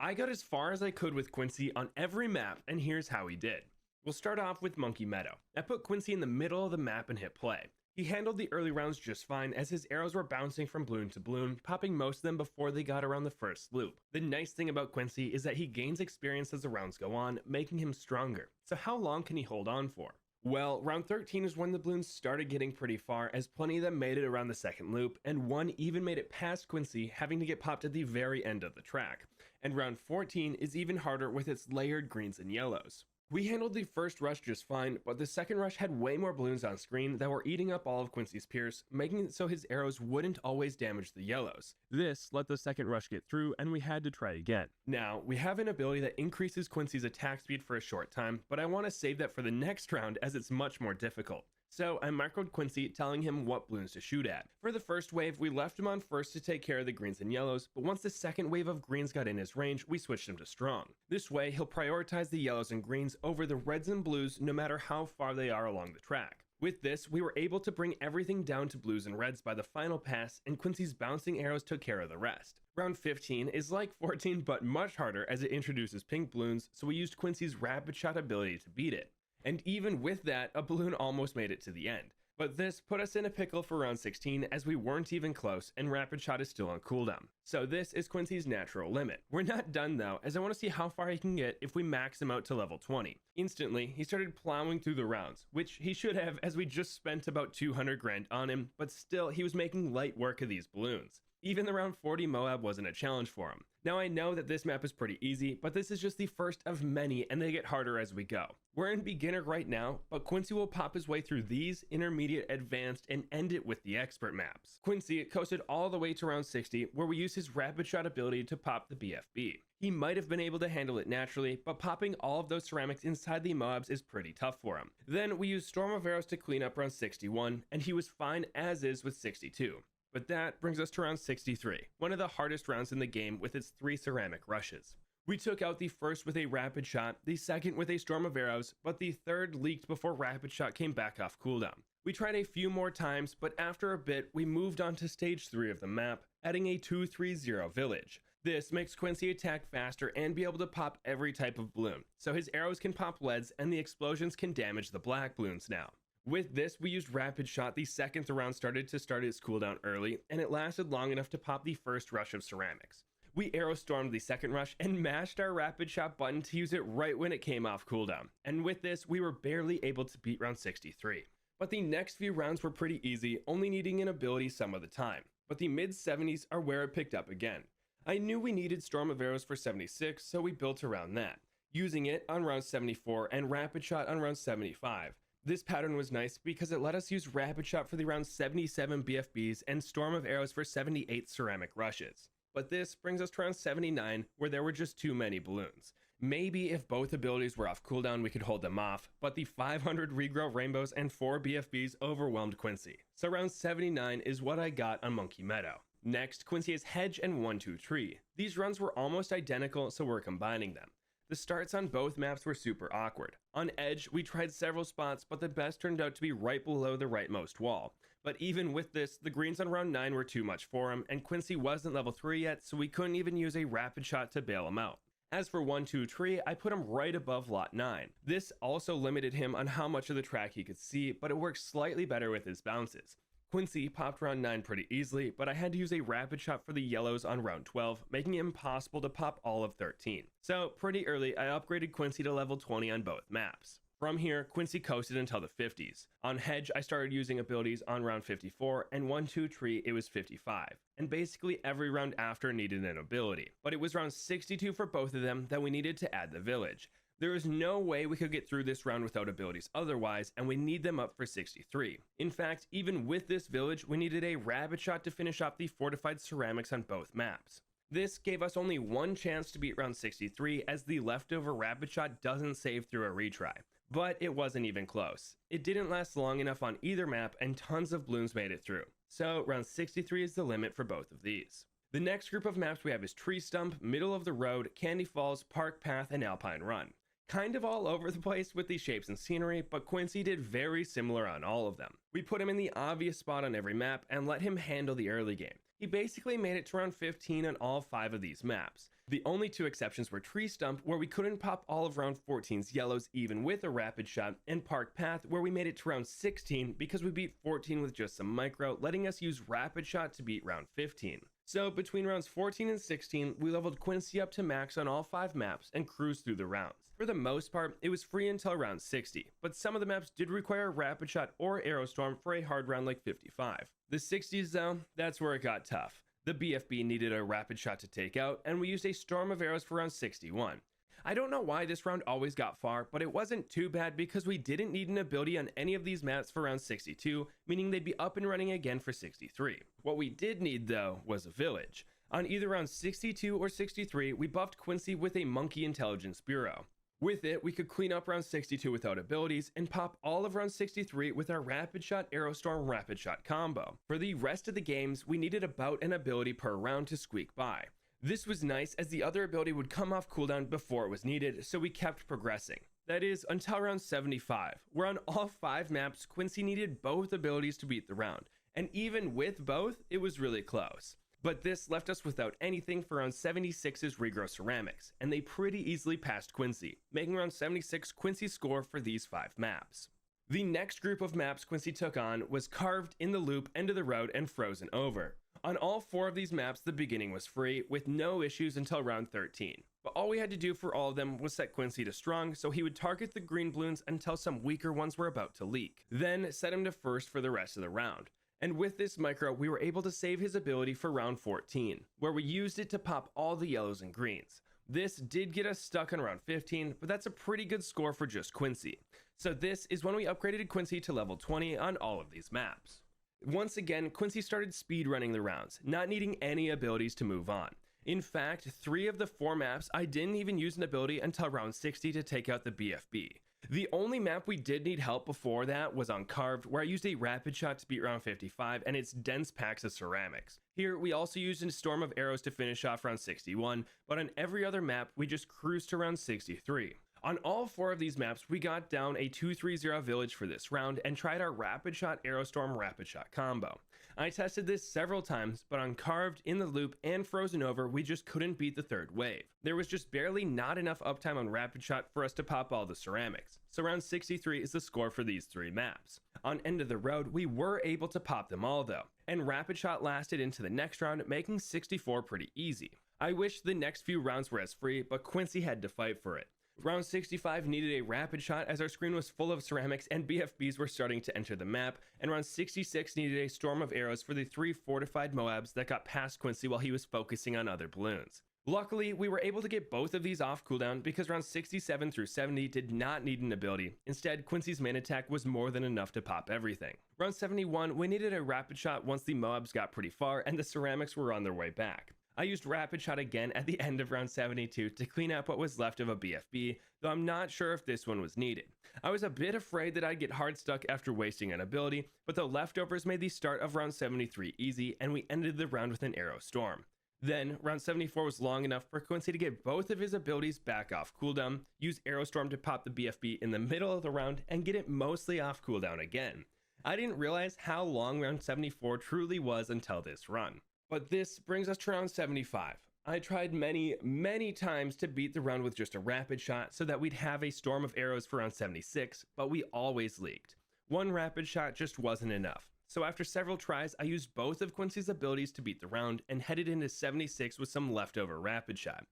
I got as far as I could with Quincy on every map, and here's how he did. We'll start off with Monkey Meadow. I put Quincy in the middle of the map and hit play. He handled the early rounds just fine as his arrows were bouncing from bloon to bloon, popping most of them before they got around the first loop. The nice thing about Quincy is that he gains experience as the rounds go on, making him stronger. So how long can he hold on for? Well, round 13 is when the bloons started getting pretty far, as plenty of them made it around the second loop, and one even made it past Quincy, having to get popped at the very end of the track. And round 14 is even harder with its layered greens and yellows. We handled the first rush just fine, but the second rush had way more bloons on screen that were eating up all of Quincy's pierce, making it so his arrows wouldn't always damage the yellows. This let the second rush get through, and we had to try again. Now, we have an ability that increases Quincy's attack speed for a short time, but I want to save that for the next round as it's much more difficult. So I microed Quincy, telling him what bloons to shoot at. For the first wave, we left him on first to take care of the greens and yellows, but once the second wave of greens got in his range, we switched him to strong. This way, he'll prioritize the yellows and greens over the reds and blues no matter how far they are along the track. With this, we were able to bring everything down to blues and reds by the final pass, and Quincy's bouncing arrows took care of the rest. Round 15 is like 14 but much harder as it introduces pink bloons, so we used Quincy's rapid shot ability to beat it. And even with that, a bloon almost made it to the end. But this put us in a pickle for round 16 as we weren't even close and rapid shot is still on cooldown. So this is Quincy's natural limit. We're not done though, as I want to see how far he can get if we max him out to level 20. Instantly, he started plowing through the rounds, which he should have as we just spent about 200 grand on him, but still he was making light work of these bloons. Even the round 40 Moab wasn't a challenge for him. Now I know that this map is pretty easy, but this is just the first of many and they get harder as we go. We're in beginner right now, but Quincy will pop his way through these, intermediate, advanced, and end it with the expert maps. Quincy coasted all the way to round 60, where we used his rapid shot ability to pop the BFB. He might have been able to handle it naturally, but popping all of those ceramics inside the Moabs is pretty tough for him. Then we used Storm of Arrows to clean up round 61, and he was fine as is with 62. But that brings us to round 63, one of the hardest rounds in the game with its 3 ceramic rushes. We took out the first with a rapid shot, the second with a storm of arrows, but the third leaked before rapid shot came back off cooldown. We tried a few more times, but after a bit, we moved on to stage 3 of the map, adding a 2-3-0 village. This makes Quincy attack faster and be able to pop every type of bloon, so his arrows can pop leads and the explosions can damage the black bloons now. With this, we used rapid shot the second the round started to start its cooldown early, and it lasted long enough to pop the first rush of ceramics. We arrow stormed the second rush and mashed our rapid shot button to use it right when it came off cooldown, and with this, we were barely able to beat round 63. But the next few rounds were pretty easy, only needing an ability some of the time, but the mid 70s are where it picked up again. I knew we needed Storm of Arrows for 76, so we built around that, using it on round 74 and rapid shot on round 75. This pattern was nice because it let us use rapid shot for the round 77 BFBs and Storm of Arrows for 78 ceramic rushes. But this brings us to round 79, where there were just too many balloons. Maybe if both abilities were off cooldown we could hold them off, but the 500 regrow rainbows and 4 BFBs overwhelmed Quincy. So round 79 is what I got on Monkey Meadow. Next, Quincy has Hedge and 1-2 Tree. These runs were almost identical, so we're combining them. The starts on both maps were super awkward. On Edge, we tried several spots, but the best turned out to be right below the rightmost wall. But even with this, the greens on round 9 were too much for him, and Quincy wasn't level 3 yet, so we couldn't even use a rapid shot to bail him out. As for 1-2 Tree, I put him right above lot 9. This also limited him on how much of the track he could see, but it works slightly better with his bounces. Quincy popped round 9 pretty easily, but I had to use a rapid shot for the yellows on round 12, making it impossible to pop all of 13. So pretty early, I upgraded Quincy to level 20 on both maps. From here, Quincy coasted until the 50s. On Hedge, I started using abilities on round 54, and 1-2 Tree, it was 55. And basically every round after needed an ability. But it was round 62 for both of them that we needed to add the village. There is no way we could get through this round without abilities otherwise, and we need them up for 63. In fact, even with this village, we needed a rapid shot to finish off the fortified ceramics on both maps. This gave us only one chance to beat round 63, as the leftover rapid shot doesn't save through a retry. But it wasn't even close. It didn't last long enough on either map, and tons of bloons made it through. So round 63 is the limit for both of these. The next group of maps we have is Tree Stump, Middle of the Road, Candy Falls, Park Path, and Alpine Run. Kind of all over the place with the shapes and scenery, but Quincy did very similar on all of them. We put him in the obvious spot on every map and let him handle the early game. He basically made it to round 15 on all 5 of these maps. The only two exceptions were Tree Stump, where we couldn't pop all of round 14's yellows even with a rapid shot, and Park Path, where we made it to round 16 because we beat 14 with just some micro, letting us use rapid shot to beat round 15. So between rounds 14 and 16, we leveled Quincy up to max on all 5 maps and cruised through the rounds. For the most part, it was free until round 60, but some of the maps did require rapid shot or arrow storm for a hard round like 55. The 60s though, that's where it got tough. The BFB needed a rapid shot to take out, and we used a storm of arrows for round 61. I don't know why this round always got far, but it wasn't too bad because we didn't need an ability on any of these maps for round 62, meaning they'd be up and running again for 63. What we did need though was a village. On either round 62 or 63, we buffed Quincy with a Monkey Intelligence Bureau. With it, we could clean up round 62 without abilities and pop all of round 63 with our Rapid Shot Arrow Storm Rapid Shot combo. For the rest of the games, we needed about an ability per round to squeak by. This was nice as the other ability would come off cooldown before it was needed, so we kept progressing. That is, until round 75, where on all 5 maps, Quincy needed both abilities to beat the round, and even with both, it was really close. But this left us without anything for round 76's Regrow Ceramics, and they pretty easily passed Quincy, making round 76 Quincy's score for these 5 maps. The next group of maps Quincy took on was Carved, In the Loop, End of the Road, and Frozen Over. On all 4 of these maps, the beginning was free, with no issues until round 13. But all we had to do for all of them was set Quincy to strong, so he would target the green balloons until some weaker ones were about to leak. Then set him to first for the rest of the round. And with this micro, we were able to save his ability for round 14, where we used it to pop all the yellows and greens. This did get us stuck on round 15, but that's a pretty good score for just Quincy. So this is when we upgraded Quincy to level 20 on all of these maps. Once again, Quincy started speedrunning the rounds, not needing any abilities to move on. In fact, 3 of the 4 maps, I didn't even use an ability until round 60 to take out the BFB. The only map we did need help before that was on Carved, where I used a rapid shot to beat round 55 and its dense packs of ceramics. Here, we also used a storm of arrows to finish off round 61, but on every other map, we just cruised to round 63. On all 4 of these maps, we got down a 2-3-0 village for this round and tried our Rapid Shot Arrow Storm Rapid Shot combo. I tested this several times, but on Carved, In the Loop, and Frozen Over, we just couldn't beat the 3rd wave. There was just barely not enough uptime on Rapid Shot for us to pop all the ceramics, so round 63 is the score for these 3 maps. On End of the Road, we were able to pop them all though, and Rapid Shot lasted into the next round, making 64 pretty easy. I wish the next few rounds were as free, but Quincy had to fight for it. Round 65 needed a rapid shot as our screen was full of ceramics and BFBs were starting to enter the map, and round 66 needed a storm of arrows for the 3 fortified Moabs that got past Quincy while he was focusing on other balloons. Luckily, we were able to get both of these off cooldown because round 67 through 70 did not need an ability. Instead, Quincy's main attack was more than enough to pop everything. Round 71, we needed a rapid shot once the Moabs got pretty far and the ceramics were on their way back. I used Rapid Shot again at the end of round 72 to clean up what was left of a BFB, though I'm not sure if this one was needed. I was a bit afraid that I'd get hard stuck after wasting an ability, but the leftovers made the start of round 73 easy, and we ended the round with an Arrow Storm. Then, round 74 was long enough for Quincy to get both of his abilities back off cooldown, use Arrow Storm to pop the BFB in the middle of the round, and get it mostly off cooldown again. I didn't realize how long round 74 was until this run. But this brings us to round 75. I tried many times to beat the round with just a rapid shot so that we'd have a storm of arrows for round 76, but we always leaked. One rapid shot just wasn't enough. So after several tries, I used both of Quincy's abilities to beat the round and headed into 76 with some leftover rapid shot.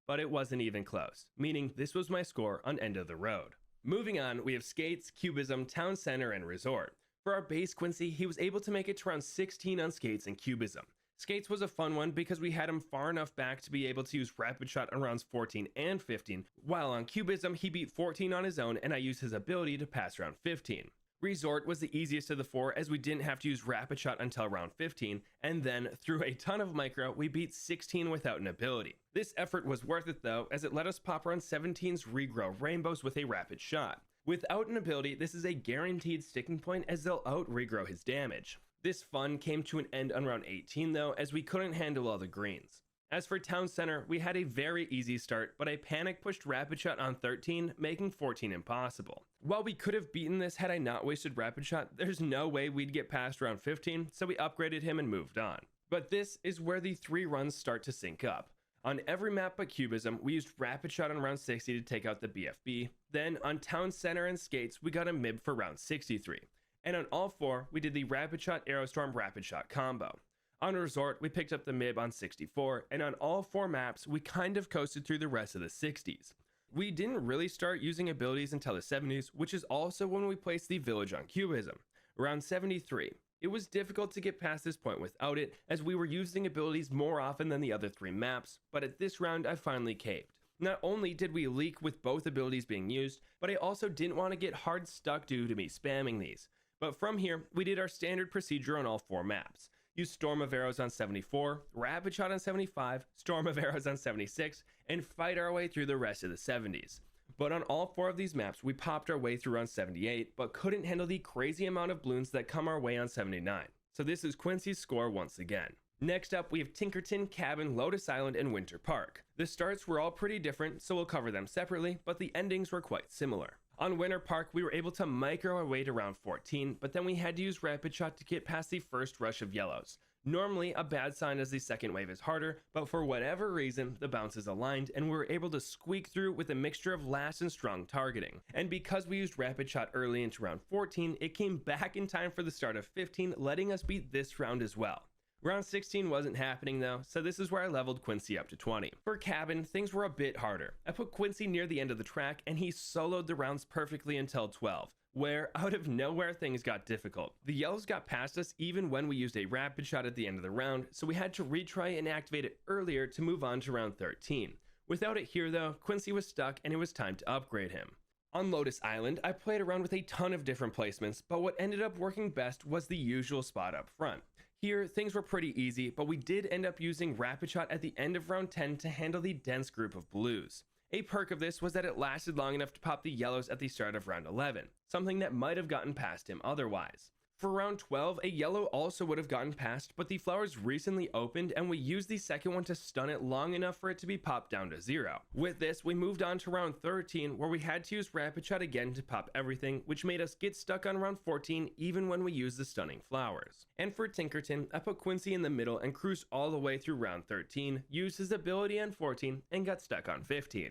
But it wasn't even close, meaning this was my score on End of the Road. Moving on, we have Skates, Cubism, Town Center, and Resort. For our base Quincy, he was able to make it to round 16 on Skates and Cubism. Skates was a fun one because we had him far enough back to be able to use Rapid Shot on rounds 14 and 15, while on Cubism he beat 14 on his own and I used his ability to pass round 15. Resort was the easiest of the 4 as we didn't have to use Rapid Shot until round 15, and then, through a ton of micro, we beat 16 without an ability. This effort was worth it though, as it let us pop round 17's Regrow Rainbows with a Rapid Shot. Without an ability, this is a guaranteed sticking point as they'll out-regrow his damage. This fun came to an end on round 18 though, as we couldn't handle all the greens. As for Town Center, we had a very easy start, but I panic pushed Rapid Shot on 13, making 14 impossible. While we could have beaten this had I not wasted Rapid Shot, there's no way we'd get past round 15, so we upgraded him and moved on. But this is where the 3 runs start to sync up. On every map but Cubism, we used Rapid Shot on round 60 to take out the BFB. Then on Town Center and Skates, we got a MIB for round 63. And on all 4, we did the Rapid Shot Aerostorm Rapid Shot combo. On Resort, we picked up the MIB on 64, and on all 4 maps, we kind of coasted through the rest of the 60s. We didn't really start using abilities until the 70s, which is also when we placed the Village on Cubism. Around 73. It was difficult to get past this point without it, as we were using abilities more often than the other 3 maps, but at this round I finally caved. Not only did we leak with both abilities being used, but I also didn't want to get hard stuck due to me spamming these. But from here, we did our standard procedure on all 4 maps. Used Storm of Arrows on 74, Rapid Shot on 75, Storm of Arrows on 76, and fight our way through the rest of the 70s. But on all 4 of these maps, we popped our way through on 78, but couldn't handle the crazy amount of bloons that come our way on 79. So this is Quincy's score once again. Next up, we have Tinkerton, Cabin, Lotus Island, and Winter Park. The starts were all pretty different, so we'll cover them separately, but the endings were quite similar. On Winter Park, we were able to micro our way to round 14, but then we had to use Rapid Shot to get past the first rush of yellows. Normally a bad sign as the second wave is harder, but for whatever reason, the bounces aligned and we were able to squeak through with a mixture of last and strong targeting. And because we used Rapid Shot early into round 14, it came back in time for the start of 15, letting us beat this round as well. Round 16 wasn't happening though, so this is where I leveled Quincy up to 20. For Cabin, things were a bit harder. I put Quincy near the end of the track and he soloed the rounds perfectly until 12. Where, out of nowhere, things got difficult. The yellows got past us even when we used a Rapid Shot at the end of the round, so we had to retry and activate it earlier to move on to round 13. Without it here though, Quincy was stuck and it was time to upgrade him. On Lotus Island, I played around with a ton of different placements, but what ended up working best was the usual spot up front. Here, things were pretty easy, but we did end up using Rapid Shot at the end of round 10 to handle the dense group of blues. A perk of this was that it lasted long enough to pop the yellows at the start of round 11, something that might have gotten past him otherwise. For round 12, a yellow also would have gotten past, but the flowers recently opened and we used the second one to stun it long enough for it to be popped down to 0. With this, we moved on to round 13 where we had to use Rapid Shot again to pop everything, which made us get stuck on round 14 even when we used the stunning flowers. And for Tinkerton, I put Quincy in the middle and cruised all the way through round 13, used his ability on 14, and got stuck on 15.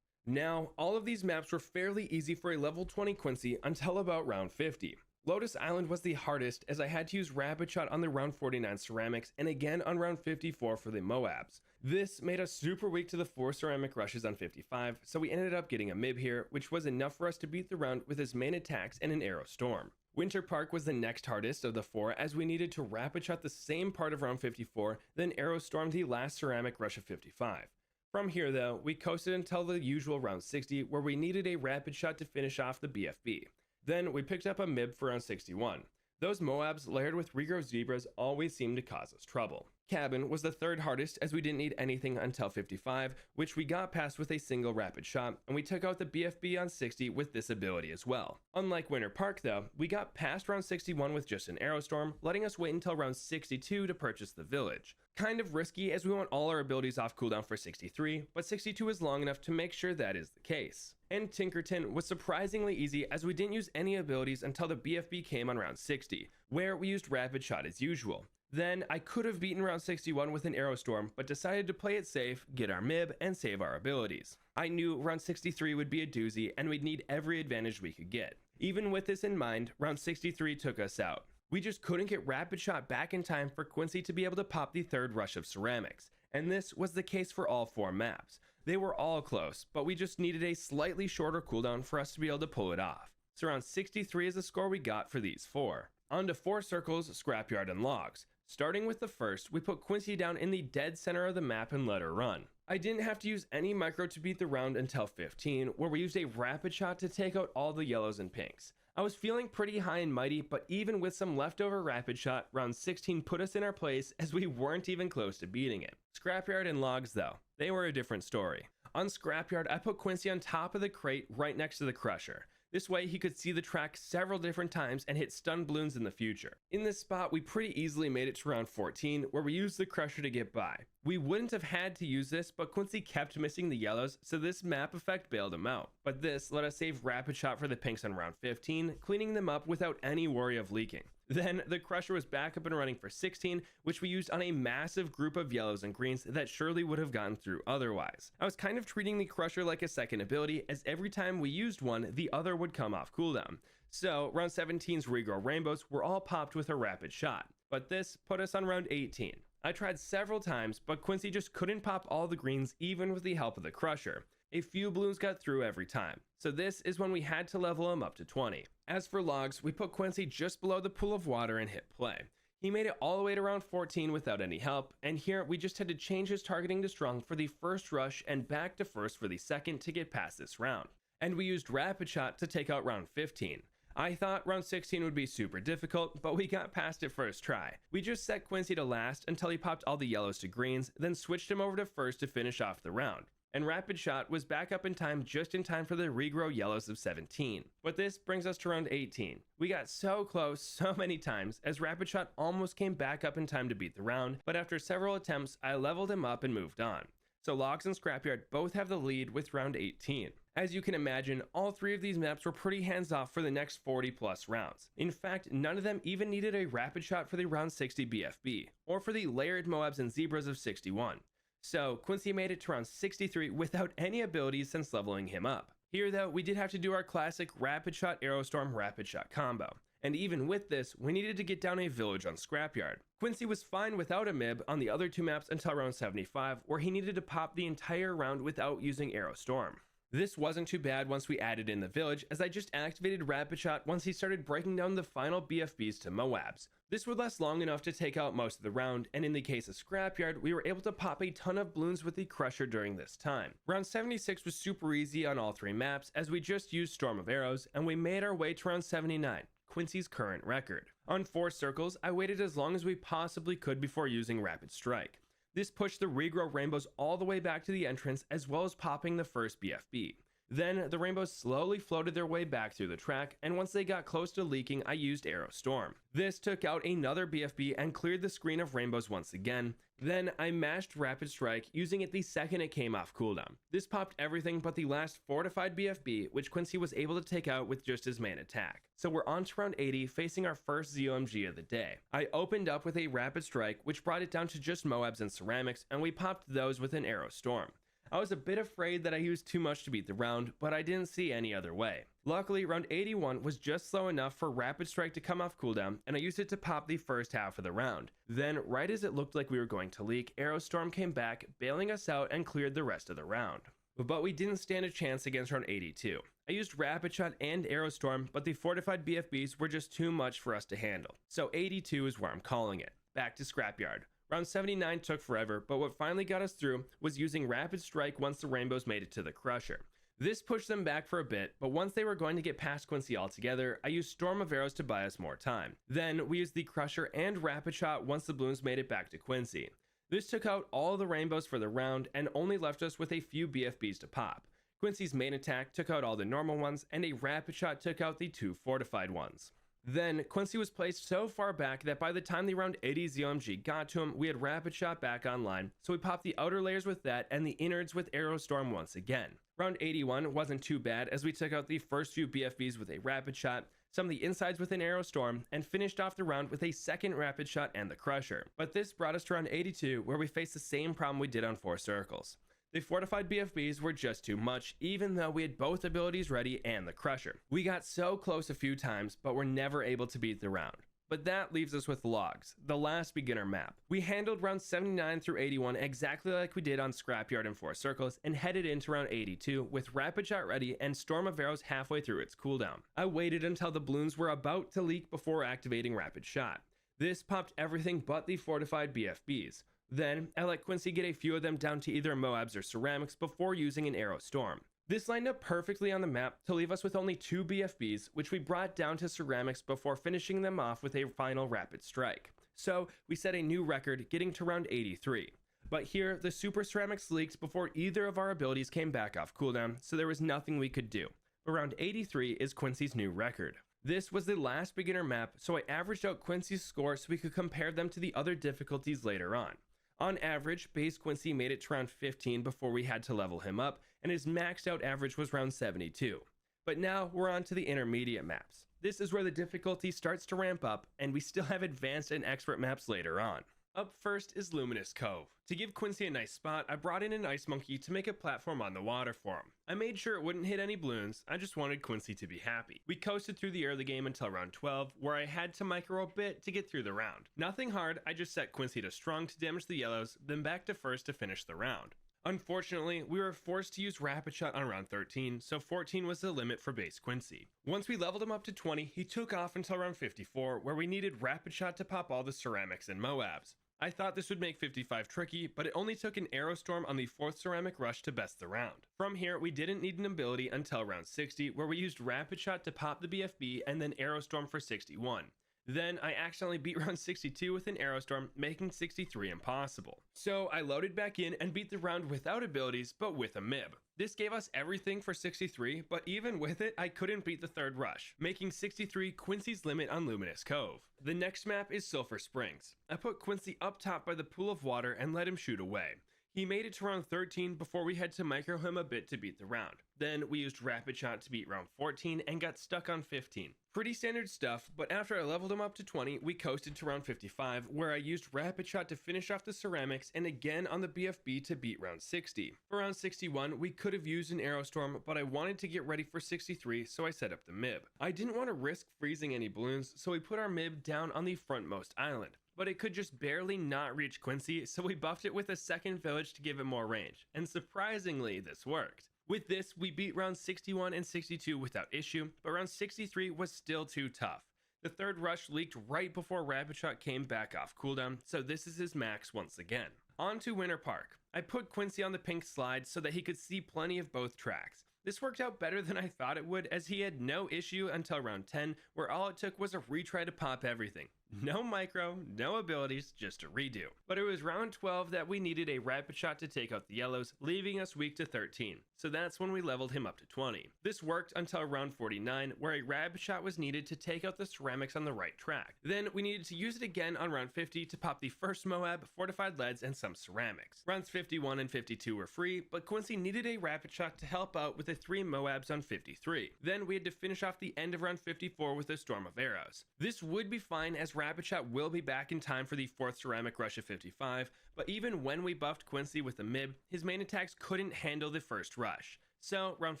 Now, all of these maps were fairly easy for a level 20 Quincy until about round 50. Lotus Island was the hardest as I had to use Rapid Shot on the round 49 ceramics and again on round 54 for the Moabs. This made us super weak to the 4 ceramic rushes on 55, so we ended up getting a MIB here, which was enough for us to beat the round with his main attacks and an Arrow Storm. Winter Park was the next hardest of the 4 as we needed to Rapid Shot the same part of round 54, then Arrow Storm the last ceramic rush of 55. From here though, we coasted until the usual round 60 where we needed a Rapid Shot to finish off the BFB. Then we picked up a MIB for round 61. Those Moabs layered with Regrow Zebras always seemed to cause us trouble. Cabin was the third hardest as we didn't need anything until 55, which we got past with a single Rapid Shot, and we took out the BFB on 60 with this ability as well. Unlike Winter Park though, we got past round 61 with just an Arrow Storm, letting us wait until round 62 to purchase the village. Kind of risky as we want all our abilities off cooldown for 63, but 62 is long enough to make sure that is the case. And Tinkerton was surprisingly easy as we didn't use any abilities until the BFB came on round 60, where we used Rapid Shot as usual. Then I could have beaten round 61 with an Arrow Storm, but decided to play it safe, get our MIB, and save our abilities. I knew round 63 would be a doozy and we'd need every advantage we could get. Even with this in mind, round 63 took us out. We just couldn't get Rapid Shot back in time for Quincy to be able to pop the third rush of ceramics, and this was the case for all 4 maps. They were all close, but we just needed a slightly shorter cooldown for us to be able to pull it off. So around 63 is the score we got for these 4. On to 4 circles, Scrapyard, and Logs. Starting with the first, we put Quincy down in the dead center of the map and let her run. I didn't have to use any micro to beat the round until 15, where we used a Rapid Shot to take out all the yellows and pinks. I was feeling pretty high and mighty, but even with some leftover Rapid Shot, round 16 put us in our place as we weren't even close to beating it. Scrapyard and Logs though, they were a different story. On Scrapyard, I put Quincy on top of the crate right next to the Crusher. This way he could see the track several different times and hit stun balloons in the future. In this spot, we pretty easily made it to round 14, where we used the Crusher to get by. We wouldn't have had to use this, but Quincy kept missing the yellows, so this map effect bailed him out. But this let us save Rapid Shot for the pinks on round 15, cleaning them up without any worry of leaking. Then the crusher was back up and running for 16, which we used on a massive group of yellows and greens that surely would have gotten through otherwise. I was kind of treating the crusher like a second ability, as every time we used one, the other would come off cooldown. So round 17's Regrow Rainbows were all popped with a rapid shot, but this put us on round 18. I tried several times, but Quincy just couldn't pop all the greens even with the help of the crusher. A few balloons got through every time, so this is when we had to level him up to 20. As for logs, we put Quincy just below the pool of water and hit play. He made it all the way to round 14 without any help, and here we just had to change his targeting to strong for the first rush and back to first for the second to get past this round. And we used rapid shot to take out round 15. I thought round 16 would be super difficult, but we got past it first try. We just set Quincy to last until he popped all the yellows to greens, then switched him over to first to finish off the round. And rapid shot was back up in time just in time for the regrow yellows of 17. But this brings us to round 18. We got so close so many times as rapid shot almost came back up in time to beat the round, but after several attempts I leveled him up and moved on. So logs and scrapyard both have the lead with round 18. As you can imagine, all three of these maps were pretty hands off for the next 40 plus rounds. In fact, none of them even needed a rapid shot for the round 60 BFB, or for the layered Moabs and Zebras of 61. So Quincy made it to round 63 without any abilities since leveling him up. Here though, we did have to do our classic rapid shot arrow storm rapid shot combo. And even with this, we needed to get down a village on Scrapyard. Quincy was fine without a MIB on the other two maps until round 75, where he needed to pop the entire round without using arrow storm. This wasn't too bad once we added in the village, as I just activated rapid shot once he started breaking down the final BFBs to Moabs. This would last long enough to take out most of the round, and in the case of Scrapyard, we were able to pop a ton of balloons with the crusher during this time. Round 76 was super easy on all three maps, as we just used Storm of Arrows, and we made our way to round 79. Quincy's current record. On 4 circles, I waited as long as we possibly could before using Rapid Strike. This pushed the Regrow Rainbows all the way back to the entrance, as well as popping the first BFB. Then the rainbows slowly floated their way back through the track, and once they got close to leaking, I used Arrow Storm. This took out another BFB and cleared the screen of rainbows once again. Then I mashed Rapid Strike, using it the second it came off cooldown. This popped everything but the last fortified BFB, which Quincy was able to take out with just his main attack. So we're on to round 80, facing our first ZOMG of the day. I opened up with a Rapid Strike, which brought it down to just Moabs and Ceramics, and we popped those with an Arrow Storm. I was a bit afraid that I used too much to beat the round, but I didn't see any other way. Luckily, round 81 was just slow enough for Rapid Strike to come off cooldown, and I used it to pop the first half of the round. Then, right as it looked like we were going to leak, Arrow Storm came back, bailing us out and cleared the rest of the round. But we didn't stand a chance against round 82. I used Rapid Shot and Arrow Storm, but the fortified BFBs were just too much for us to handle. So 82 is where I'm calling it. Back to Scrapyard. Round 79 took forever, but what finally got us through was using Rapid Strike once the rainbows made it to the crusher. This pushed them back for a bit, but once they were going to get past Quincy altogether, I used Storm of Arrows to buy us more time. Then we used the crusher and Rapid Shot once the balloons made it back to Quincy. This took out all the rainbows for the round and only left us with a few BFBs to pop. Quincy's main attack took out all the normal ones, and a Rapid Shot took out the 2 fortified ones. Then, Quincy was placed so far back that by the time the round 80 ZOMG got to him, we had Rapid Shot back online, so we popped the outer layers with that and the innards with Arrow Storm once again. Round 81 wasn't too bad, as we took out the first few BFBs with a Rapid Shot, some of the insides with an Arrow Storm, and finished off the round with a second Rapid Shot and the Crusher. But this brought us to round 82, where we faced the same problem we did on 4 circles. The fortified BFBs were just too much, even though we had both abilities ready and the crusher. We got so close a few times, but were never able to beat the round. But that leaves us with logs, the last beginner map. We handled rounds 79 through 81 exactly like we did on Scrapyard and 4 circles, and headed into round 82 with Rapid Shot ready and Storm of Arrows halfway through its cooldown. I waited until the balloons were about to leak before activating Rapid Shot. This popped everything but the fortified BFBs. Then, I let Quincy get a few of them down to either Moabs or Ceramics before using an Arrow Storm. This lined up perfectly on the map to leave us with only 2 BFBs, which we brought down to Ceramics before finishing them off with a final Rapid Strike. So, we set a new record, getting to round 83. But here, the Super Ceramics leaked before either of our abilities came back off cooldown, so there was nothing we could do. But round 83 is Quincy's new record. This was the last beginner map, so I averaged out Quincy's score so we could compare them to the other difficulties later on. On average, Base Quincy made it to round 15 before we had to level him up, and his maxed out average was round 72. But now we're on to the intermediate maps. This is where the difficulty starts to ramp up, and we still have advanced and expert maps later on. Up first is Luminous Cove. To give Quincy a nice spot, I brought in an ice monkey to make a platform on the water for him. I made sure it wouldn't hit any bloons, I just wanted Quincy to be happy. We coasted through the early game until round 12, where I had to micro a bit to get through the round. Nothing hard, I just set Quincy to strong to damage the yellows, then back to first to finish the round. Unfortunately, we were forced to use Rapid Shot on round 13, so 14 was the limit for Base Quincy. Once we leveled him up to 20, he took off until round 54, where we needed Rapid Shot to pop all the ceramics and Moabs. I thought this would make 55 tricky, but it only took an Arrow Storm on the 4th ceramic rush to best the round. From here, we didn't need an ability until round 60, where we used Rapid Shot to pop the BFB and then Arrow Storm for 61. Then I accidentally beat round 62 with an Arrow Storm, making 63 impossible. So I loaded back in and beat the round without abilities, but with a MIB. This gave us everything for 63, but even with it, I couldn't beat the 3rd rush, making 63 Quincy's limit on Luminous Cove. The next map is Sulphur Springs. I put Quincy up top by the pool of water and let him shoot away. He made it to round 13 before we had to micro him a bit to beat the round. Then we used Rapid Shot to beat round 14 and got stuck on 15. Pretty standard stuff, but after I leveled him up to 20, we coasted to round 55, where I used Rapid Shot to finish off the ceramics and again on the BFB to beat round 60. For round 61, we could have used an Arrow Storm, but I wanted to get ready for 63, so I set up the MIB. I didn't want to risk freezing any bloons, so we put our MIB down on the frontmost island. But it could just barely not reach Quincy, so we buffed it with a second village to give it more range, and surprisingly, this worked. With this, we beat round 61 and 62 without issue, but round 63 was still too tough. The 3rd rush leaked right before Rapid Shot came back off cooldown, so this is his max once again. On to Winter Park. I put Quincy on the pink slide so that he could see plenty of both tracks. This worked out better than I thought it would, as he had no issue until round 10, where all it took was a retry to pop everything. No micro, no abilities, just a redo. But it was round 12 that we needed a Rapid Shot to take out the yellows, leaving us weak to 13. So that's when we leveled him up to 20. This worked until round 49, where a Rapid Shot was needed to take out the ceramics on the right track. Then we needed to use it again on round 50 to pop the first Moab, fortified leads, and some ceramics. Rounds 51 and 52 were free, but Quincy needed a Rapid Shot to help out with the 3 Moabs on 53. Then we had to finish off the end of round 54 with a Storm of Arrows. This would be fine, as Rapid Shot will be back in time for the 4th ceramic rush of 55, but even when we buffed Quincy with a MIB, his main attacks couldn't handle the 1st rush. So round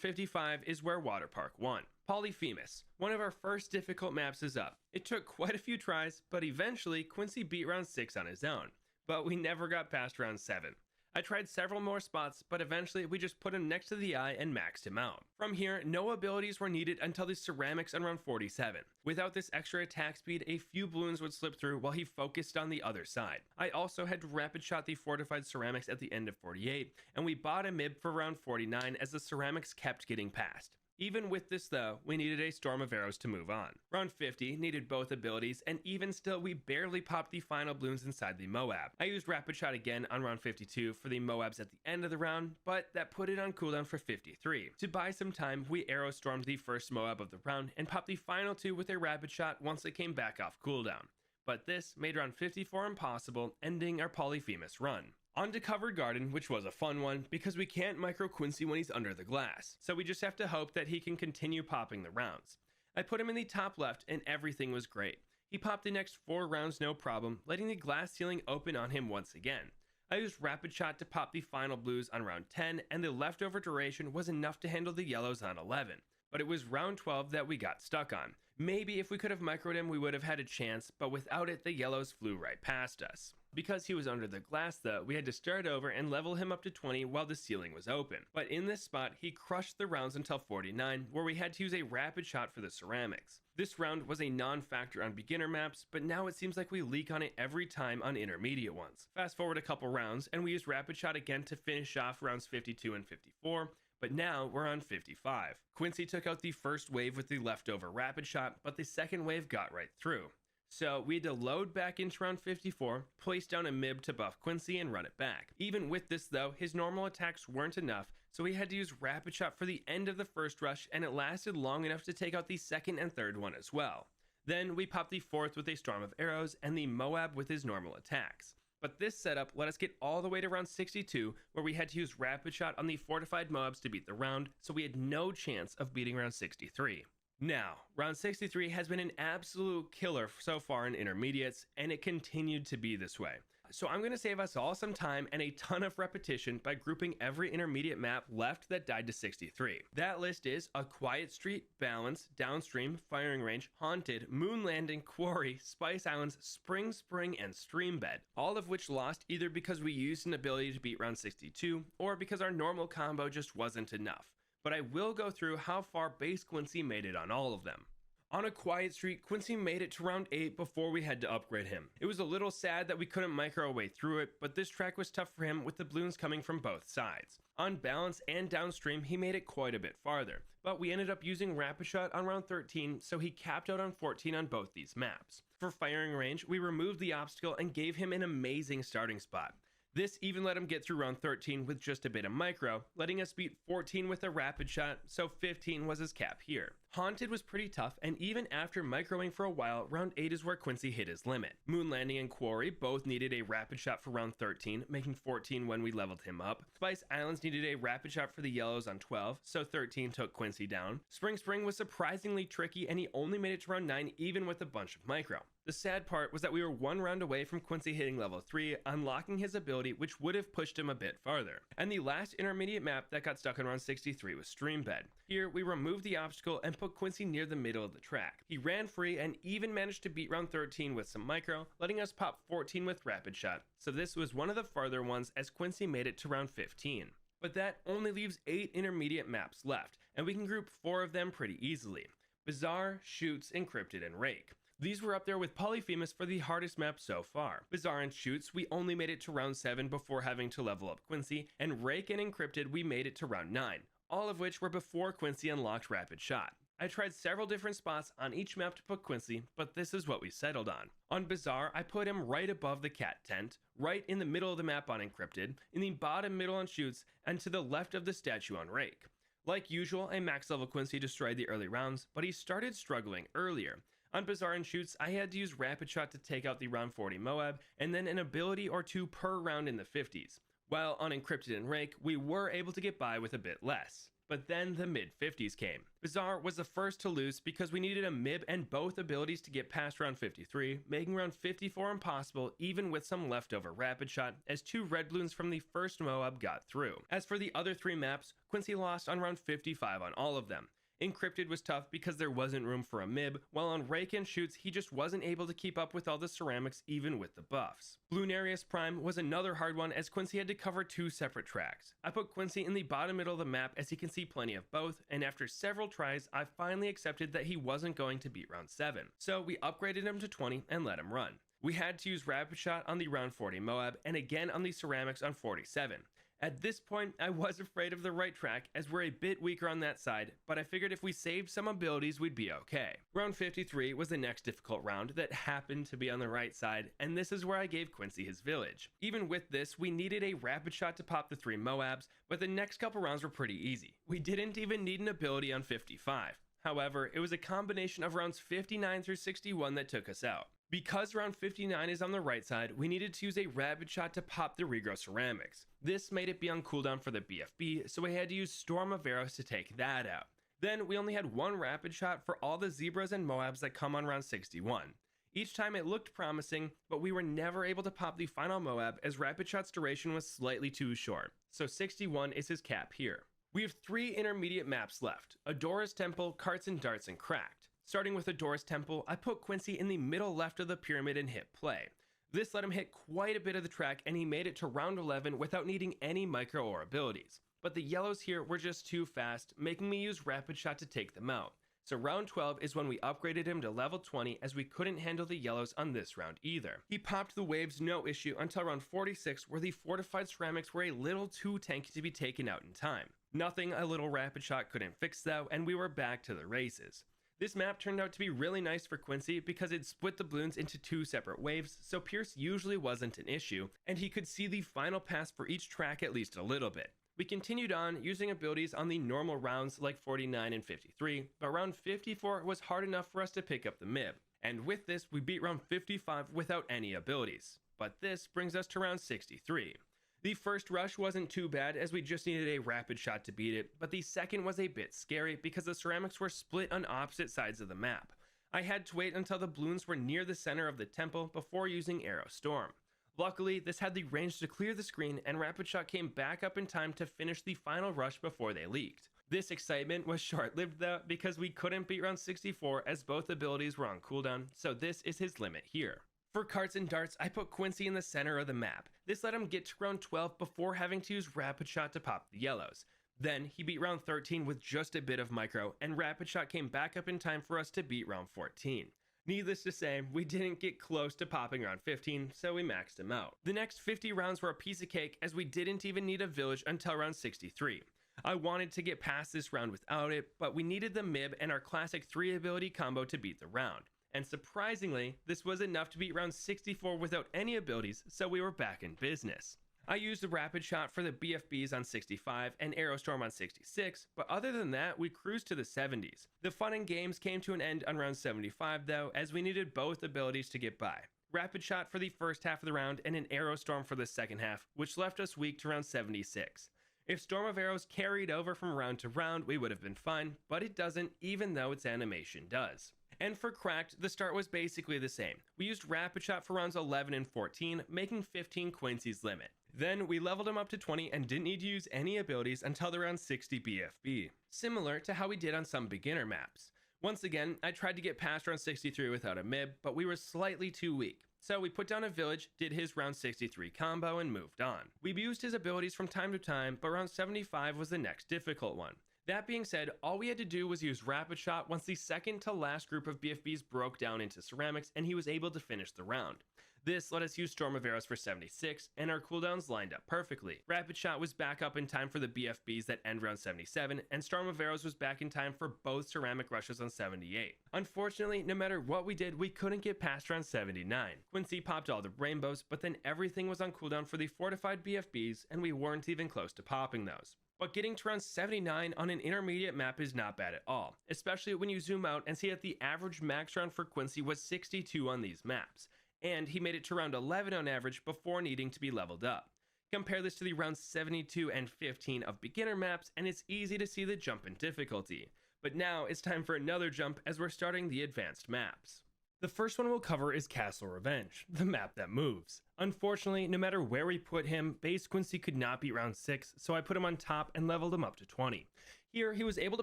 55 is where Water Park won. Polyphemus, one of our first difficult maps, is up. It took quite a few tries, but eventually Quincy beat round 6 on his own. But we never got past round 7. I tried several more spots, but eventually we just put him next to the eye and maxed him out. From here, no abilities were needed until the ceramics on round 47. Without this extra attack speed, a few bloons would slip through while he focused on the other side. I also had to Rapid Shot the fortified ceramics at the end of 48, and we bought a MIB for round 49 as the ceramics kept getting past. Even with this though, we needed a Storm of Arrows to move on. Round 50 needed both abilities, and even still we barely popped the final bloons inside the Moab. I used Rapid Shot again on round 52 for the Moabs at the end of the round, but that put it on cooldown for 53. To buy some time, we Arrow Stormed the first Moab of the round and popped the final 2 with a Rapid Shot once it came back off cooldown. But this made round 54 impossible, ending our Polyphemus run. On to Covered Garden, which was a fun one, because we can't micro Quincy when he's under the glass, so we just have to hope that he can continue popping the rounds. I put him in the top left and everything was great. He popped the next 4 rounds no problem, letting the glass ceiling open on him once again. I used Rapid Shot to pop the final blues on round 10, and the leftover duration was enough to handle the yellows on 11. But it was round 12 that we got stuck on. Maybe if we could have microed him we would have had a chance, but without it the yellows flew right past us. Because he was under the glass though, we had to start over and level him up to 20 while the ceiling was open. But in this spot, he crushed the rounds until 49, where we had to use a Rapid Shot for the ceramics. This round was a non-factor on beginner maps, but now it seems like we leak on it every time on intermediate ones. Fast forward a couple rounds, and we used Rapid Shot again to finish off rounds 52 and 54, but now we're on 55. Quincy took out the first wave with the leftover Rapid Shot, but the second wave got right through. So we had to load back into round 54, place down a MIB to buff Quincy and run it back. Even with this though, his normal attacks weren't enough, so we had to use Rapid Shot for the end of the first rush, and it lasted long enough to take out the second and third one as well. Then we popped the fourth with a Storm of Arrows and the Moab with his normal attacks. But this setup let us get all the way to round 62, where we had to use Rapid Shot on the fortified Moabs to beat the round, so we had no chance of beating round 63. Now, round 63 has been an absolute killer so far in intermediates, and it continued to be this way. So I'm going to save us all some time and a ton of repetition by grouping every intermediate map left that died to 63. That list is A Quiet Street, Balance, Downstream, Firing Range, Haunted, Moon Landing, Quarry, Spice Islands, Spring, and Streambed, all of which lost either because we used an ability to beat round 62 or because our normal combo just wasn't enough. But I will go through how far Base Quincy made it on all of them. On A Quiet Street, Quincy made it to round 8 before we had to upgrade him. It was a little sad that we couldn't micro our way through it, but this track was tough for him with the bloons coming from both sides. On Balance and Downstream, he made it quite a bit farther, but we ended up using Rapid Shot on round 13, so he capped out on 14 on both these maps. For Firing Range, we removed the obstacle and gave him an amazing starting spot. This even let him get through round 13 with just a bit of micro, letting us beat 14 with a Rapid Shot, so 15 was his cap here. Haunted was pretty tough, and even after microing for a while, round 8 is where Quincy hit his limit. Moon Landing and Quarry both needed a Rapid Shot for round 13, making 14 when we leveled him up. Spice Islands needed a Rapid Shot for the yellows on 12, so 13 took Quincy down. Spring was surprisingly tricky, and he only made it to round 9 even with a bunch of micro. The sad part was that we were one round away from Quincy hitting level 3, unlocking his ability, which would have pushed him a bit farther. And the last intermediate map that got stuck in round 63 was Streambed. Here, we removed the obstacle and put Quincy near the middle of the track. He ran free and even managed to beat round 13 with some micro, letting us pop 14 with Rapid Shot, so this was one of the farther ones as Quincy made it to round 15. But that only leaves 8 intermediate maps left, and we can group 4 of them pretty easily. Bazaar, Shoots, Encrypted, and Rake. These were up there with Polyphemus for the hardest map so far. Bazaar and Shoots, we only made it to round 7 before having to level up Quincy, and Rake and Encrypted we made it to round 9, all of which were before Quincy unlocked Rapid Shot. I tried several different spots on each map to put Quincy, but this is what we settled on. On Bazaar, I put him right above the cat tent, right in the middle of the map on Encrypted, in the bottom middle on Shoots, and to the left of the statue on Rake. Like usual, a max level Quincy destroyed the early rounds, but he started struggling earlier. On Bazaar and Shoots, I had to use Rapid Shot to take out the round 40 Moab, and then an ability or two per round in the 50s. While on Encrypted and Rake, we were able to get by with a bit less. But then the mid-50s came. Bazaar was the first to lose because we needed a MIB and both abilities to get past round 53, making round 54 impossible even with some leftover Rapid Shot, as 2 red bloons from the first Moab got through. As for the other 3 maps, Quincy lost on round 55 on all of them. Encrypted was tough because there wasn't room for a MIB, while on Rake and Shoots he just wasn't able to keep up with all the ceramics even with the buffs. Bloonarius Prime was another hard one as Quincy had to cover 2 separate tracks. I put Quincy in the bottom middle of the map as he can see plenty of both, and after several tries I finally accepted that he wasn't going to beat round 7. So we upgraded him to 20 and let him run. We had to use Rapid Shot on the round 40 Moab and again on the ceramics on 47. At this point, I was afraid of the right track as we're a bit weaker on that side, but I figured if we saved some abilities we'd be okay. Round 53 was the next difficult round that happened to be on the right side, and this is where I gave Quincy his village. Even with this, we needed a Rapid Shot to pop the 3 Moabs, but the next couple rounds were pretty easy. We didn't even need an ability on 55. However, it was a combination of rounds 59 through 61 that took us out. Because round 59 is on the right side, we needed to use a Rapid Shot to pop the Regrow Ceramics. This made it be on cooldown for the BFB, so we had to use Storm of Arrows to take that out. Then we only had 1 Rapid Shot for all the Zebras and Moabs that come on round 61. Each time it looked promising, but we were never able to pop the final Moab as Rapid Shot's duration was slightly too short, so 61 is his cap here. We have 3 intermediate maps left: Adora's Temple, Carts and Darts, and Cracked. Starting with Adora's Temple, I put Quincy in the middle left of the pyramid and hit play. This let him hit quite a bit of the track and he made it to round 11 without needing any micro or abilities. But the yellows here were just too fast, making me use Rapid Shot to take them out. So round 12 is when we upgraded him to level 20 as we couldn't handle the yellows on this round either. He popped the waves no issue until round 46 where the fortified ceramics were a little too tanky to be taken out in time. Nothing a little Rapid Shot couldn't fix though, and we were back to the races. This map turned out to be really nice for Quincy because it split the bloons into 2 separate waves, so Pierce usually wasn't an issue, and he could see the final pass for each track at least a little bit. We continued on using abilities on the normal rounds like 49 and 53, but round 54 was hard enough for us to pick up the MIB. And with this, we beat round 55 without any abilities. But this brings us to round 63. The first rush wasn't too bad as we just needed a rapid shot to beat it, but the second was a bit scary because the ceramics were split on opposite sides of the map. I had to wait until the balloons were near the center of the temple before using Arrow Storm. Luckily, this had the range to clear the screen and Rapid Shot came back up in time to finish the final rush before they leaked. This excitement was short-lived though because we couldn't beat round 64 as both abilities were on cooldown, so this is his limit here. For carts and darts, I put Quincy in the center of the map. This let him get to round 12 before having to use Rapid Shot to pop the yellows. Then he beat round 13 with just a bit of micro, and Rapid Shot came back up in time for us to beat round 14. Needless to say, we didn't get close to popping round 15, so we maxed him out. The next 50 rounds were a piece of cake as we didn't even need a village until round 63. I wanted to get past this round without it, but we needed the MIB and our classic 3 ability combo to beat the round. And surprisingly, this was enough to beat round 64 without any abilities, so we were back in business. I used the Rapid Shot for the BFBs on 65 and Arrow Storm on 66, but other than that, we cruised to the 70s. The fun and games came to an end on round 75 though, as we needed both abilities to get by. Rapid Shot for the first half of the round and an Arrow Storm for the second half, which left us weak to round 76. If Storm of Arrows carried over from round to round, we would have been fine, but it doesn't, even though its animation does. And for Cracked, the start was basically the same. We used Rapid Shot for rounds 11 and 14, making 15 Quincy's limit. Then we leveled him up to 20 and didn't need to use any abilities until the round 60 BFB, similar to how we did on some beginner maps. Once again, I tried to get past round 63 without a MIB, but we were slightly too weak. So we put down a village, did his round 63 combo, and moved on. We used his abilities from time to time, but round 75 was the next difficult one. That being said, all we had to do was use Rapid Shot once the second to last group of BFBs broke down into ceramics and he was able to finish the round. This let us use Storm of Arrows for 76, and our cooldowns lined up perfectly. Rapid Shot was back up in time for the BFBs that end round 77, and Storm of Arrows was back in time for both ceramic rushes on 78. Unfortunately, no matter what we did, we couldn't get past round 79. Quincy popped all the rainbows, but then everything was on cooldown for the fortified BFBs, and we weren't even close to popping those. But getting to round 79 on an intermediate map is not bad at all, especially when you zoom out and see that the average max round for Quincy was 62 on these maps. And he made it to round 11 on average before needing to be leveled up. Compare this to the round 72 and 15 of beginner maps and it's easy to see the jump in difficulty. But now it's time for another jump as we're starting the advanced maps. The first one we'll cover is Castle Revenge, the map that moves. Unfortunately, no matter where we put him, Base Quincy could not beat round 6, so I put him on top and leveled him up to 20. Here, he was able to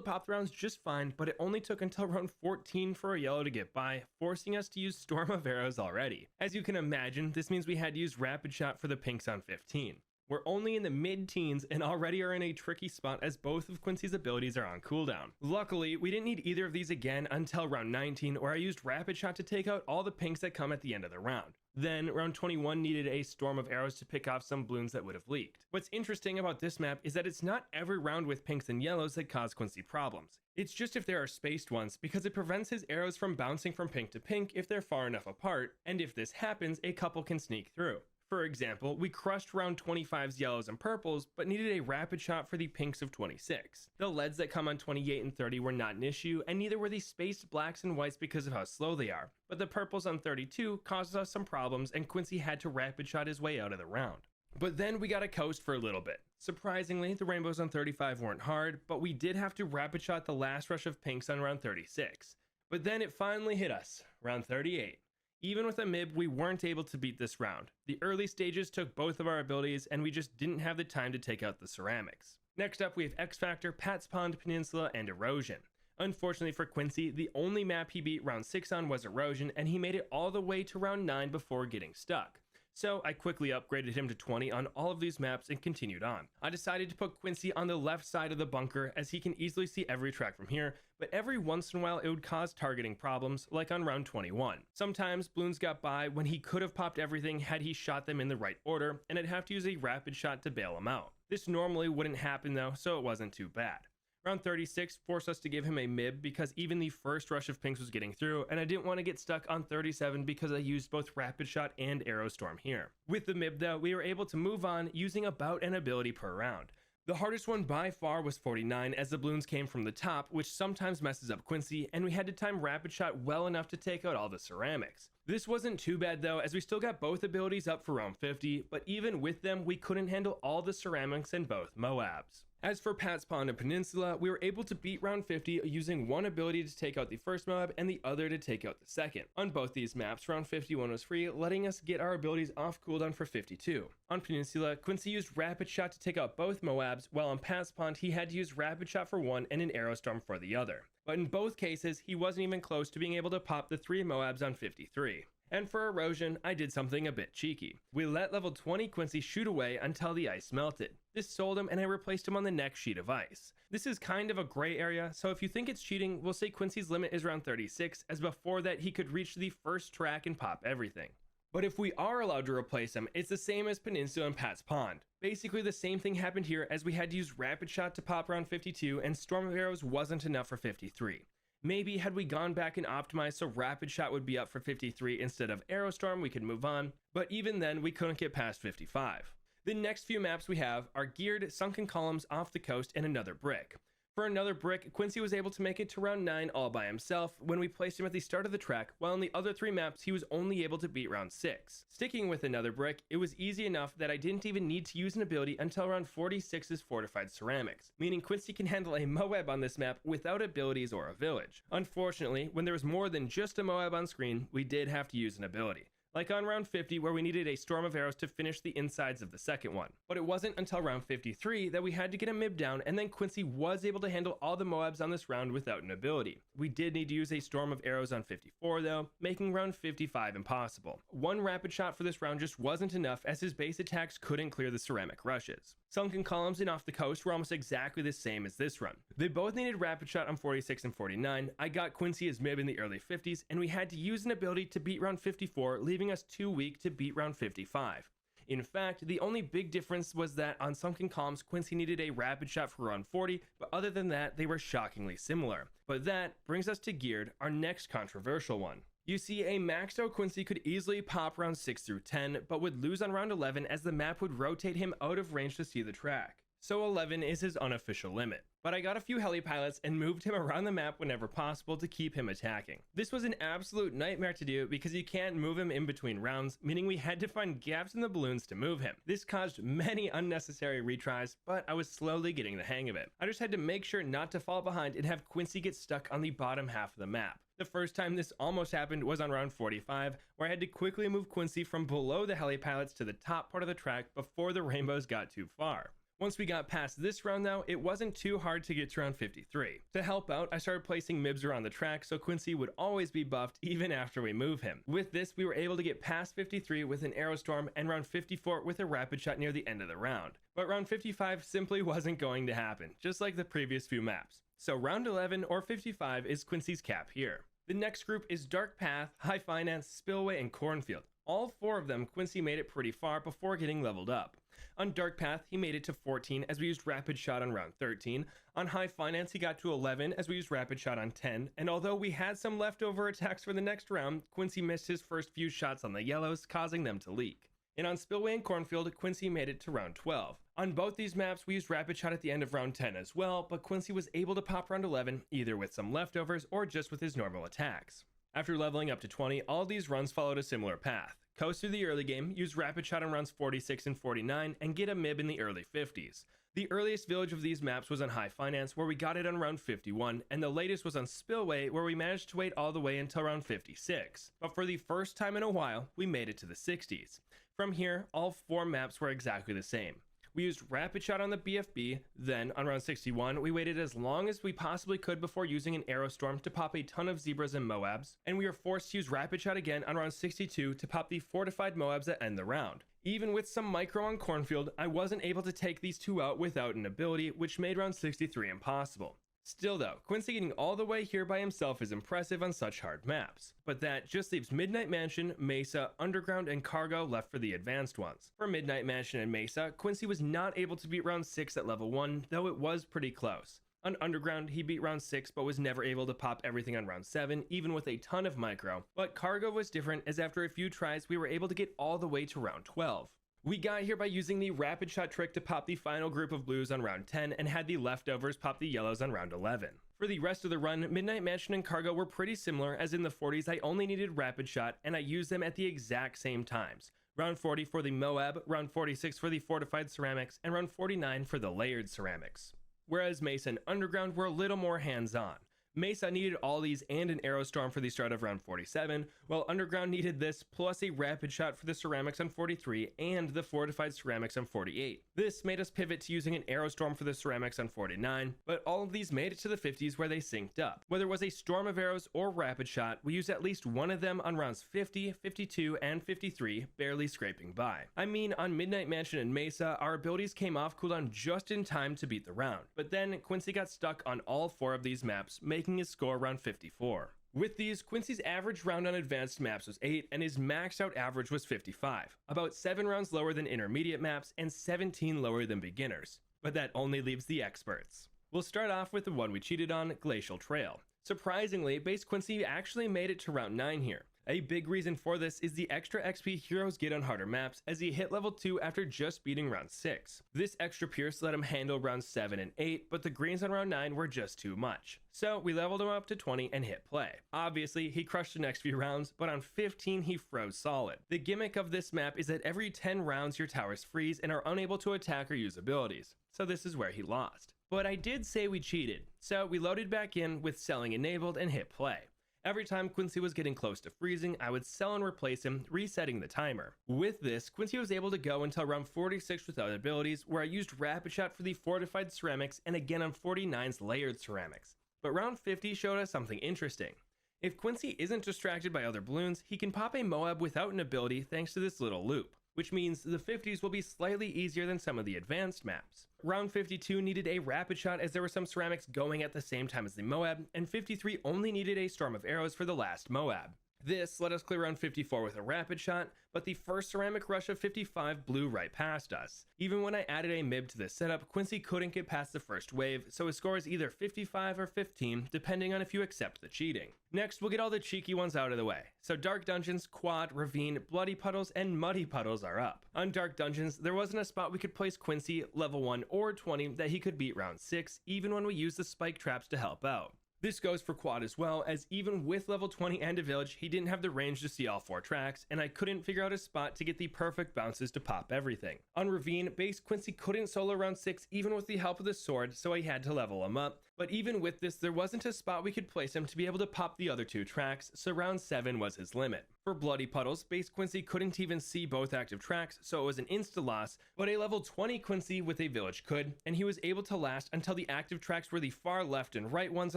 pop the rounds just fine, but it only took until round 14 for a yellow to get by, forcing us to use Storm of Arrows already. As you can imagine, this means we had to use Rapid Shot for the pinks on 15. We're only in the mid-teens and already are in a tricky spot as both of Quincy's abilities are on cooldown. Luckily, we didn't need either of these again until round 19, where I used Rapid Shot to take out all the pinks that come at the end of the round. Then, round 21 needed a Storm of Arrows to pick off some balloons that would have leaked. What's interesting about this map is that it's not every round with pinks and yellows that cause Quincy problems. It's just if there are spaced ones, because it prevents his arrows from bouncing from pink to pink if they're far enough apart, and if this happens, a couple can sneak through. For example, we crushed round 25's yellows and purples, but needed a Rapid Shot for the pinks of 26. The leads that come on 28 and 30 were not an issue, and neither were the spaced blacks and whites because of how slow they are. But the purples on 32 caused us some problems, and Quincy had to Rapid Shot his way out of the round. But then we got a coast for a little bit. Surprisingly, the rainbows on 35 weren't hard, but we did have to Rapid Shot the last rush of pinks on round 36. But then it finally hit us, round 38. Even with a MIB, we weren't able to beat this round. The early stages took both of our abilities and we just didn't have the time to take out the ceramics. Next up we have X Factor, Pat's Pond, Peninsula, and Erosion. Unfortunately for Quincy, the only map he beat round 6 on was Erosion and he made it all the way to round 9 before getting stuck. So I quickly upgraded him to 20 on all of these maps and continued on. I decided to put Quincy on the left side of the bunker as he can easily see every track from here, but every once in a while it would cause targeting problems, like on round 21. Sometimes Bloons got by when he could have popped everything had he shot them in the right order, and I'd have to use a Rapid Shot to bail him out. This normally wouldn't happen though, so it wasn't too bad. Round 36 forced us to give him a MIB because even the first rush of pinks was getting through, and I didn't want to get stuck on 37 because I used both Rapid Shot and Arrow Storm here. With the MIB though, we were able to move on using about an ability per round. The hardest one by far was 49 as the balloons came from the top, which sometimes messes up Quincy, and we had to time Rapid Shot well enough to take out all the ceramics. This wasn't too bad though, as we still got both abilities up for round 50, but even with them, we couldn't handle all the ceramics in both Moabs. As for Pat's Pond and Peninsula, we were able to beat round 50 using one ability to take out the first Moab and the other to take out the second. On both these maps, round 51 was free, letting us get our abilities off cooldown for 52. On Peninsula, Quincy used Rapid Shot to take out both Moabs, while on Pat's Pond, he had to use Rapid Shot for one and an Arrow Storm for the other. But in both cases, he wasn't even close to being able to pop the 3 Moabs on 53. And for erosion, I did something a bit cheeky. We let level 20 Quincy shoot away until the ice melted. This sold him and I replaced him on the next sheet of ice. This is kind of a gray area, so if you think it's cheating, we'll say Quincy's limit is around 36, as before that he could reach the first track and pop everything. But if we are allowed to replace him, it's the same as Peninsula and Pat's Pond. Basically the same thing happened here, as we had to use Rapid Shot to pop around 52 and Storm of Arrows wasn't enough for 53. Maybe had we gone back and optimized so Rapid Shot would be up for 53 instead of Arrow Storm, we could move on, but even then we couldn't get past 55. The next few maps we have are geared, sunken columns off the coast, and another brick. For another brick, Quincy was able to make it to round 9 all by himself when we placed him at the start of the track, while on the other 3 maps he was only able to beat round 6. Sticking with another brick, it was easy enough that I didn't even need to use an ability until round 46's Fortified Ceramics, meaning Quincy can handle a Moab on this map without abilities or a village. Unfortunately, when there was more than just a Moab on screen, we did have to use an ability. Like on round 50 where we needed a Storm of Arrows to finish the insides of the second one. But it wasn't until round 53 that we had to get a Mib down, and then Quincy was able to handle all the Moabs on this round without an ability. We did need to use a Storm of Arrows on 54 though, making round 55 impossible. One Rapid Shot for this round just wasn't enough, as his base attacks couldn't clear the ceramic rushes. Sunken Columns and Off the Coast were almost exactly the same as this run. They both needed Rapid Shot on 46 and 49. I got Quincy as Mib in the early 50s, and we had to use an ability to beat round 54, leaving us too weak to beat round 55. In fact, the only big difference was that on Sunken Columns, Quincy needed a Rapid Shot for round 40, but other than that, they were shockingly similar. But that brings us to Geared, our next controversial one. You see, a maxed out Quincy could easily pop round 6 through 10, but would lose on round 11 as the map would rotate him out of range to see the track. So 11 is his unofficial limit. But I got a few heli pilots and moved him around the map whenever possible to keep him attacking. This was an absolute nightmare to do because you can't move him in between rounds, meaning we had to find gaps in the balloons to move him. This caused many unnecessary retries, but I was slowly getting the hang of it. I just had to make sure not to fall behind and have Quincy get stuck on the bottom half of the map. The first time this almost happened was on round 45, where I had to quickly move Quincy from below the heli pilots to the top part of the track before the rainbows got too far. Once we got past this round though, it wasn't too hard to get to round 53. To help out, I started placing Mibs around the track so Quincy would always be buffed even after we move him. With this, we were able to get past 53 with an Arrow Storm and round 54 with a Rapid Shot near the end of the round. But round 55 simply wasn't going to happen, just like the previous few maps. So round 11 or 55 is Quincy's cap here. The next group is Dark Path, High Finance, Spillway, and Cornfield. All 4 of them, Quincy made it pretty far before getting leveled up. On Dark Path, he made it to 14 as we used Rapid Shot on round 13. On High Finance, he got to 11 as we used Rapid Shot on 10. And although we had some leftover attacks for the next round, Quincy missed his first few shots on the yellows, causing them to leak. And on Spillway and Cornfield, Quincy made it to round 12. On both these maps, we used Rapid Shot at the end of round 10 as well, but Quincy was able to pop round 11 either with some leftovers or just with his normal attacks. After leveling up to 20, all of these runs followed a similar path. Coast through the early game, use Rapid Shot on rounds 46 and 49, and get a Mib in the early 50s. The earliest village of these maps was on High Finance, where we got it on round 51, and the latest was on Spillway, where we managed to wait all the way until round 56. But for the first time in a while, we made it to the 60s. From here, all 4 maps were exactly the same. We used Rapid Shot on the BFB, then on round 61, we waited as long as we possibly could before using an Arrow Storm to pop a ton of Zebras and Moabs, and we were forced to use Rapid Shot again on round 62 to pop the Fortified Moabs that end the round. Even with some micro on Cornfield, I wasn't able to take these 2 out without an ability, which made round 63 impossible. Still though, Quincy getting all the way here by himself is impressive on such hard maps. But that just leaves Midnight Mansion, Mesa, Underground, and Cargo left for the advanced ones. For Midnight Mansion and Mesa, Quincy was not able to beat round 6 at level 1, though it was pretty close. On Underground, he beat round 6 but was never able to pop everything on round 7, even with a ton of micro. But Cargo was different, as after a few tries we were able to get all the way to round 12. We got here by using the rapid shot trick to pop the final group of blues on round 10 and had the leftovers pop the yellows on round 11. For the rest of the run, Midnight Mansion and Cargo were pretty similar, as in the 40s I only needed rapid shot and I used them at the exact same times. Round 40 for the Moab, round 46 for the fortified ceramics, and round 49 for the layered ceramics. Whereas Mesa and Underground were a little more hands-on. Mesa needed all these and an arrow storm for the start of round 47, while Underground needed this plus a rapid shot for the ceramics on 43 and the fortified ceramics on 48. This made us pivot to using an arrow storm for the ceramics on 49, but all of these made it to the 50s where they synced up. Whether it was a storm of arrows or rapid shot, we used at least one of them on rounds 50, 52, and 53, barely scraping by. I mean, on Midnight Mansion and Mesa, our abilities came off cooldown just in time to beat the round, but then Quincy got stuck on all 4 of these maps, making his score around 54. With these, Quincy's average round on advanced maps was 8 and his maxed out average was 55, about 7 rounds lower than intermediate maps and 17 lower than beginners. But that only leaves the experts. We'll start off with the one we cheated on, Glacial Trail. Surprisingly, Base Quincy actually made it to round 9 here. A big reason for this is the extra XP heroes get on harder maps, as he hit level 2 after just beating round 6. This extra pierce let him handle rounds 7 and 8, but the greens on round 9 were just too much. So we leveled him up to 20 and hit play. Obviously, he crushed the next few rounds, but on 15 he froze solid. The gimmick of this map is that every 10 rounds your towers freeze and are unable to attack or use abilities, so this is where he lost. But I did say we cheated, so we loaded back in with selling enabled and hit play. Every time Quincy was getting close to freezing, I would sell and replace him, resetting the timer. With this, Quincy was able to go until round 46 without abilities, where I used rapid shot for the fortified ceramics and again on 49's layered ceramics. But round 50 showed us something interesting. If Quincy isn't distracted by other balloons, he can pop a Moab without an ability thanks to this little loop, which means the 50s will be slightly easier than some of the advanced maps. Round 52 needed a rapid shot as there were some ceramics going at the same time as the Moab, and 53 only needed a storm of arrows for the last Moab. This let us clear round 54 with a rapid shot, but the first ceramic rush of 55 blew right past us. Even when I added a MIB to this setup, Quincy couldn't get past the first wave, so his score is either 55 or 15, depending on if you accept the cheating. Next, we'll get all the cheeky ones out of the way. So Dark Dungeons, Quad, Ravine, Bloody Puddles, and Muddy Puddles are up. On Dark Dungeons, there wasn't a spot we could place Quincy, level 1 or 20, that he could beat round 6, even when we used the spike traps to help out. This goes for Quad as well, as even with level 20 and a village, he didn't have the range to see all 4 tracks, and I couldn't figure out a spot to get the perfect bounces to pop everything. On Ravine, Base Quincy couldn't solo round 6 even with the help of the sword, so I had to level him up. But even with this, there wasn't a spot we could place him to be able to pop the other 2 tracks, so round 7 was his limit. For Bloody Puddles, Base Quincy couldn't even see both active tracks, so it was an insta loss, but a level 20 Quincy with a village could, and he was able to last until the active tracks were the far left and right ones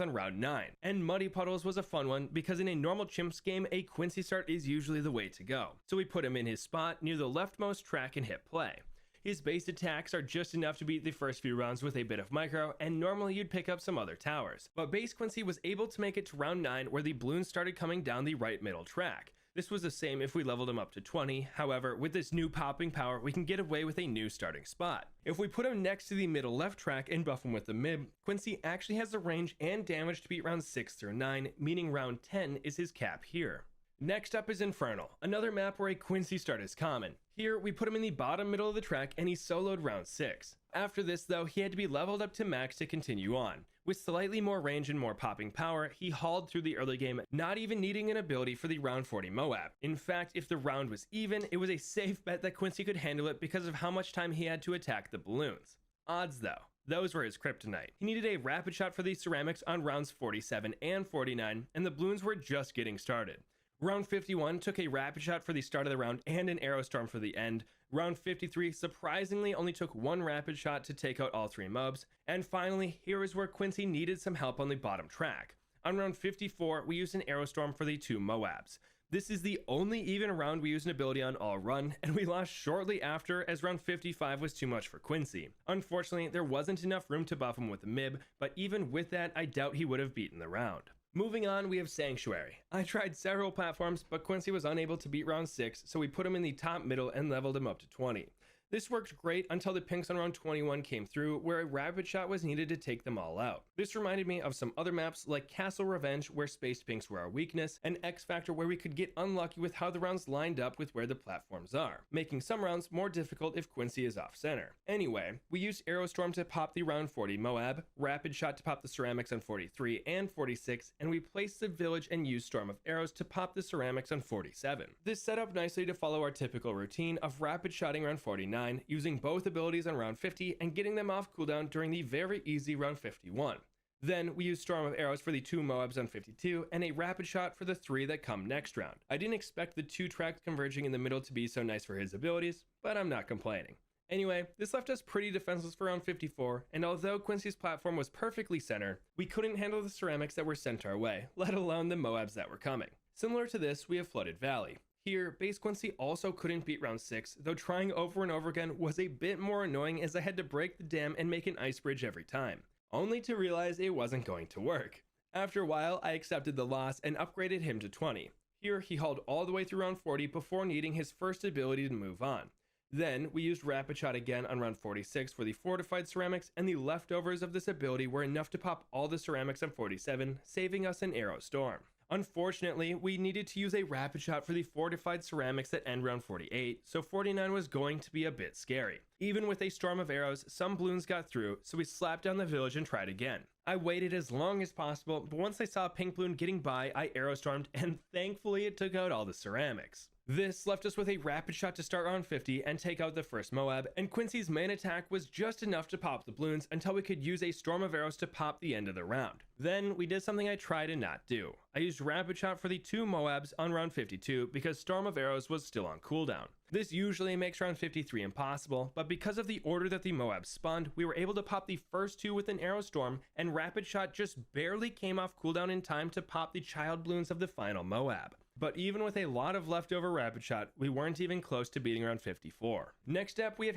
on round 9. And Muddy Puddles was a fun one, because in a normal CHIMPS game, a Quincy start is usually the way to go. So we put him in his spot near the leftmost track and hit play. His base attacks are just enough to beat the first few rounds with a bit of micro, and normally you'd pick up some other towers. But Base Quincy was able to make it to round 9 where the balloons started coming down the right middle track. This was the same if we leveled him up to 20, however, with this new popping power, we can get away with a new starting spot. If we put him next to the middle left track and buff him with the MIB, Quincy actually has the range and damage to beat rounds 6 through 9, meaning round 10 is his cap here. Next up is Infernal, another map where a Quincy start is common. Here, we put him in the bottom middle of the track and he soloed round 6. After this though, he had to be leveled up to max to continue on. With slightly more range and more popping power, he hauled through the early game, not even needing an ability for the round 40 Moab. In fact, if the round was even, it was a safe bet that Quincy could handle it because of how much time he had to attack the balloons. Odds though, those were his kryptonite. He needed a rapid shot for the ceramics on rounds 47 and 49, and the balloons were just getting started. Round 51 took a rapid shot for the start of the round and an arrow storm for the end. Round 53 surprisingly only took 1 rapid shot to take out all 3 mobs. And finally, here is where Quincy needed some help on the bottom track. On round 54, we used an arrow storm for the 2 Moabs. This is the only even round we used an ability on all run, and we lost shortly after as round 55 was too much for Quincy. Unfortunately, there wasn't enough room to buff him with the MIB, but even with that, I doubt he would have beaten the round. Moving on, we have Sanctuary. I tried several platforms, but Quincy was unable to beat round 6, so we put him in the top middle and leveled him up to 20. This worked great until the pinks on round 21 came through, where a rapid shot was needed to take them all out. This reminded me of some other maps like Castle Revenge, where Space Pinks were our weakness, and X Factor, where we could get unlucky with how the rounds lined up with where the platforms are, making some rounds more difficult if Quincy is off center. Anyway, we used Aerostorm to pop the round 40 Moab, Rapid Shot to pop the ceramics on 43 and 46, and we placed the village and used Storm of Arrows to pop the ceramics on 47. This set up nicely to follow our typical routine of rapid shotting round 49, using both abilities on round 50 and getting them off cooldown during the very easy round 51. Then we used Storm of Arrows for the 2 Moabs on 52 and a Rapid Shot for the 3 that come next round. I didn't expect the 2 tracks converging in the middle to be so nice for his abilities, but I'm not complaining. Anyway, this left us pretty defenseless for round 54, and although Quincy's platform was perfectly center, we couldn't handle the ceramics that were sent our way, let alone the Moabs that were coming. Similar to this, we have Flooded Valley. Here, Base Quincy also couldn't beat round 6, though trying over and over again was a bit more annoying as I had to break the dam and make an ice bridge every time, only to realize it wasn't going to work. After a while, I accepted the loss and upgraded him to 20. Here, he hauled all the way through round 40 before needing his first ability to move on. Then, we used Rapid Shot again on round 46 for the fortified ceramics, and the leftovers of this ability were enough to pop all the ceramics on 47, saving us an Arrow Storm. Unfortunately, we needed to use a Rapid Shot for the fortified ceramics that end round 48, so 49 was going to be a bit scary. Even with a Storm of Arrows, some Bloons got through, so we slapped down the village and tried again. I waited as long as possible, but once I saw a pink Bloon getting by, I Arrow Stormed, and thankfully it took out all the ceramics. This left us with a Rapid Shot to start round 50 and take out the first Moab, and Quincy's main attack was just enough to pop the Bloons until we could use a Storm of Arrows to pop the end of the round. Then we did something I tried to not do. I used Rapid Shot for the 2 Moabs on round 52 because Storm of Arrows was still on cooldown. This usually makes round 53 impossible, but because of the order that the Moabs spawned, we were able to pop the first 2 with an Arrow Storm, and Rapid Shot just barely came off cooldown in time to pop the Child Bloons of the final Moab. But even with a lot of leftover Rapid Shot, we weren't even close to beating round 54. Next up, we have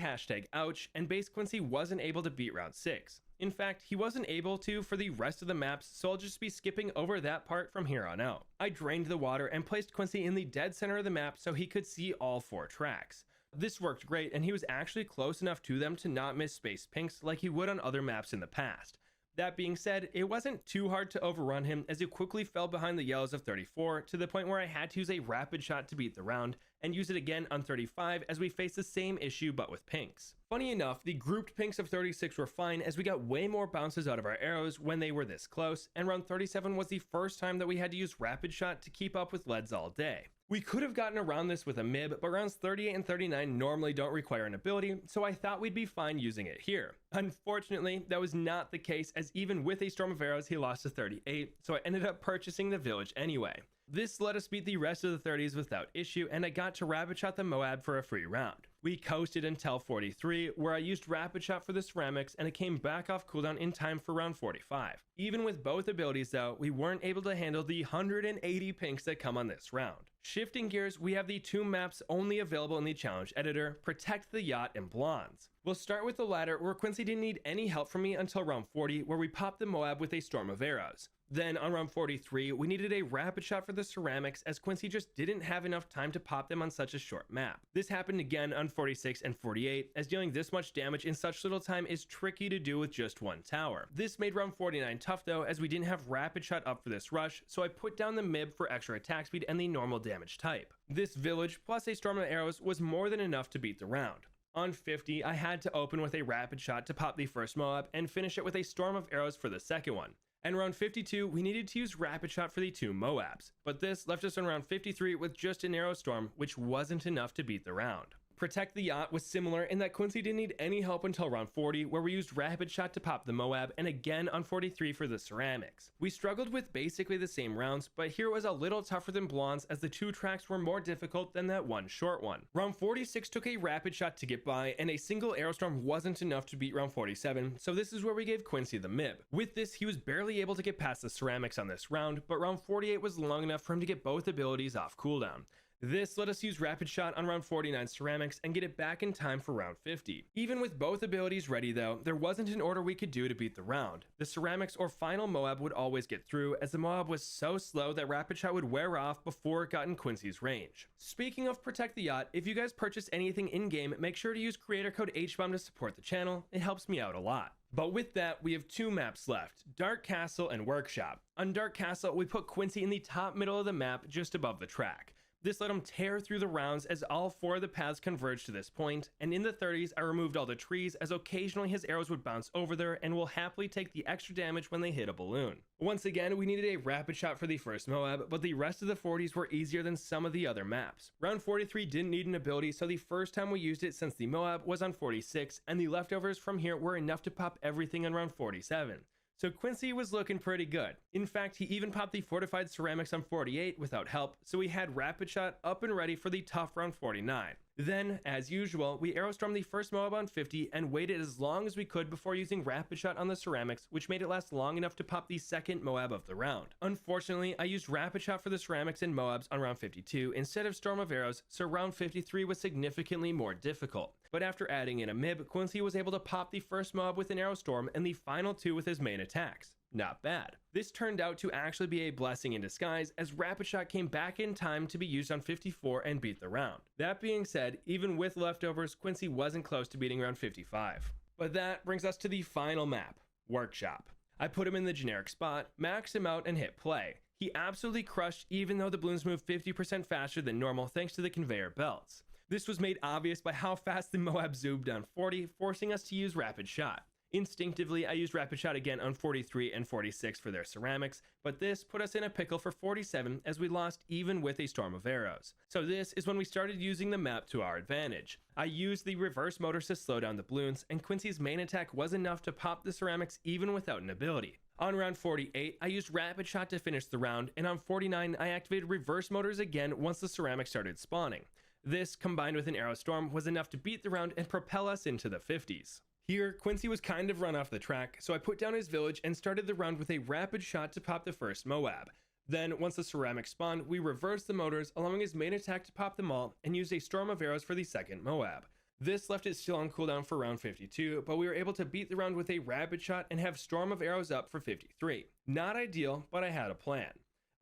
#ouch, and Base Quincy wasn't able to beat round 6. In fact, he wasn't able to for the rest of the maps, so I'll just be skipping over that part from here on out. I drained the water and placed Quincy in the dead center of the map so he could see all 4 tracks. This worked great, and he was actually close enough to them to not miss Space Pinks like he would on other maps in the past. That being said, it wasn't too hard to overrun him as he quickly fell behind the yellows of 34 to the point where I had to use a Rapid Shot to beat the round and use it again on 35 as we faced the same issue but with pinks. Funny enough, the grouped pinks of 36 were fine as we got way more bounces out of our arrows when they were this close, and round 37 was the first time that we had to use Rapid Shot to keep up with leads all day. We could have gotten around this with a MIB, but rounds 38 and 39 normally don't require an ability, so I thought we'd be fine using it here. Unfortunately, that was not the case, as even with a Storm of Arrows, he lost to 38, so I ended up purchasing the village anyway. This let us beat the rest of the 30s without issue, and I got to Rapid Shot the Moab for a free round. We coasted until 43, where I used Rapid Shot for the ceramics, and it came back off cooldown in time for round 45. Even with both abilities though, we weren't able to handle the 180 pinks that come on this round. Shifting gears, we have the 2 maps only available in the challenge editor, Protect the Yacht and Bloons. We'll start with the latter, where Quincy didn't need any help from me until round 40, where we popped the Moab with a Storm of Arrows. Then on round 43, we needed a Rapid Shot for the ceramics as Quincy just didn't have enough time to pop them on such a short map. This happened again on 46 and 48, as dealing this much damage in such little time is tricky to do with just 1 tower. This made round 49 tough though, as we didn't have Rapid Shot up for this rush, so I put down the MIB for extra attack speed and the normal damage type. This village plus a Storm of Arrows was more than enough to beat the round. On 50, I had to open with a Rapid Shot to pop the first Moab and finish it with a Storm of Arrows for the second one. And round 52, we needed to use Rapid Shot for the 2 Moabs, but this left us on round 53 with just an Arrow Storm, which wasn't enough to beat the round. Protect the Yacht was similar in that Quincy didn't need any help until round 40, where we used Rapid Shot to pop the Moab, and again on 43 for the ceramics. We struggled with basically the same rounds, but here was a little tougher than Bloons as the 2 tracks were more difficult than that one short one. Round 46 took a Rapid Shot to get by, and a single Aerostorm wasn't enough to beat round 47, so this is where we gave Quincy the MIB. With this, he was barely able to get past the ceramics on this round, but round 48 was long enough for him to get both abilities off cooldown. This let us use Rapid Shot on round 49 ceramics and get it back in time for round 50. Even with both abilities ready though, there wasn't an order we could do to beat the round. The ceramics or final Moab would always get through, as the Moab was so slow that Rapid Shot would wear off before it got in Quincy's range. Speaking of Protect the Yacht, if you guys purchase anything in game, make sure to use creator code Hbomb to support the channel. It helps me out a lot. But with that, we have 2 maps left, Dark Castle and Workshop. On Dark Castle, we put Quincy in the top middle of the map just above the track. This let him tear through the rounds as all 4 of the paths converged to this point, and in the 30s I removed all the trees as occasionally his arrows would bounce over there and will happily take the extra damage when they hit a balloon. Once again, we needed a rapid shot for the first Moab, but the rest of the 40s were easier than some of the other maps. Round 43 didn't need an ability, so the first time we used it since the Moab was on 46, and the leftovers from here were enough to pop everything on round 47. So Quincy was looking pretty good. In fact, he even popped the fortified ceramics on 48 without help, so we had rapid shot up and ready for the tough round 49. Then, as usual, we arrowstormed the first Moab on 50 and waited as long as we could before using rapid shot on the ceramics, which made it last long enough to pop the second Moab of the round. Unfortunately, I used rapid shot for the ceramics and Moabs on round 52 instead of storm of arrows, so round 53 was significantly more difficult. But after adding in a MIB, Quincy was able to pop the first Moab with an arrow storm and the final 2 with his main attacks. Not bad. This turned out to actually be a blessing in disguise, as rapid shot came back in time to be used on 54 and beat the round. That being said, even with leftovers, Quincy wasn't close to beating round 55. But that brings us to the final map, Workshop. I put him in the generic spot, maxed him out, and hit play. He absolutely crushed, even though the balloons moved 50% faster than normal thanks to the conveyor belts. This was made obvious by how fast the Moab zoomed on 40, forcing us to use rapid shot. Instinctively, I used rapid shot again on 43 and 46 for their ceramics, but this put us in a pickle for 47 as we lost even with a storm of arrows. So this is when we started using the map to our advantage. I used the reverse motors to slow down the balloons, and Quincy's main attack was enough to pop the ceramics even without an ability. On round 48, I used rapid shot to finish the round, and on 49, I activated reverse motors again once the ceramics started spawning. This, combined with an arrow storm, was enough to beat the round and propel us into the 50s. Here, Quincy was kind of run off the track, so I put down his village and started the round with a rapid shot to pop the first Moab. Then, once the ceramics spawned, we reversed the motors, allowing his main attack to pop them all, and used a storm of arrows for the second Moab. This left it still on cooldown for round 52, but we were able to beat the round with a rapid shot and have storm of arrows up for 53. Not ideal, but I had a plan.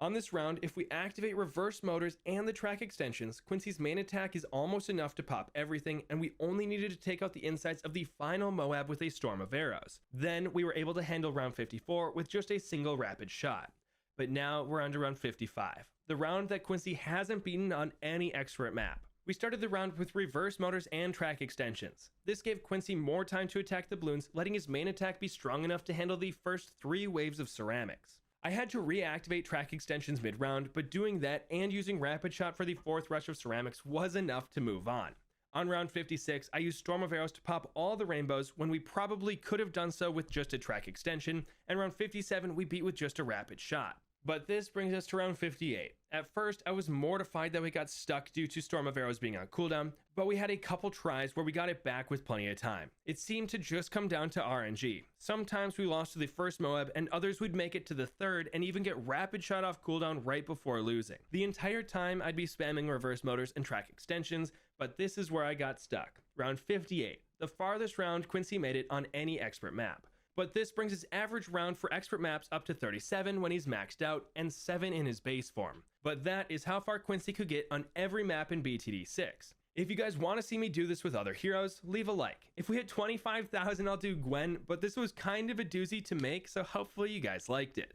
On this round, if we activate reverse motors and the track extensions, Quincy's main attack is almost enough to pop everything, and we only needed to take out the insides of the final Moab with a storm of arrows. Then we were able to handle round 54 with just a single rapid shot. But now we're on to round 55, the round that Quincy hasn't beaten on any expert map. We started the round with reverse motors and track extensions. This gave Quincy more time to attack the balloons, letting his main attack be strong enough to handle the first 3 waves of ceramics. I had to reactivate track extensions mid-round, but doing that and using rapid shot for the 4th rush of ceramics was enough to move on. On round 56, I used storm of arrows to pop all the rainbows when we probably could have done so with just a track extension, and round 57 we beat with just a rapid shot. But this brings us to round 58. At first, I was mortified that we got stuck due to storm of arrows being on cooldown, but we had a couple tries where we got it back with plenty of time. It seemed to just come down to RNG. Sometimes we lost to the first Moab, and others would make it to the 3rd and even get rapid shot off cooldown right before losing. The entire time I'd be spamming reverse motors and track extensions, but this is where I got stuck. Round 58, the farthest round Quincy made it on any expert map. But this brings his average round for expert maps up to 37 when he's maxed out, and 7 in his base form. But that is how far Quincy could get on every map in BTD6. If you guys want to see me do this with other heroes, leave a like. If we hit 25,000, I'll do Gwen, but this was kind of a doozy to make, so hopefully you guys liked it.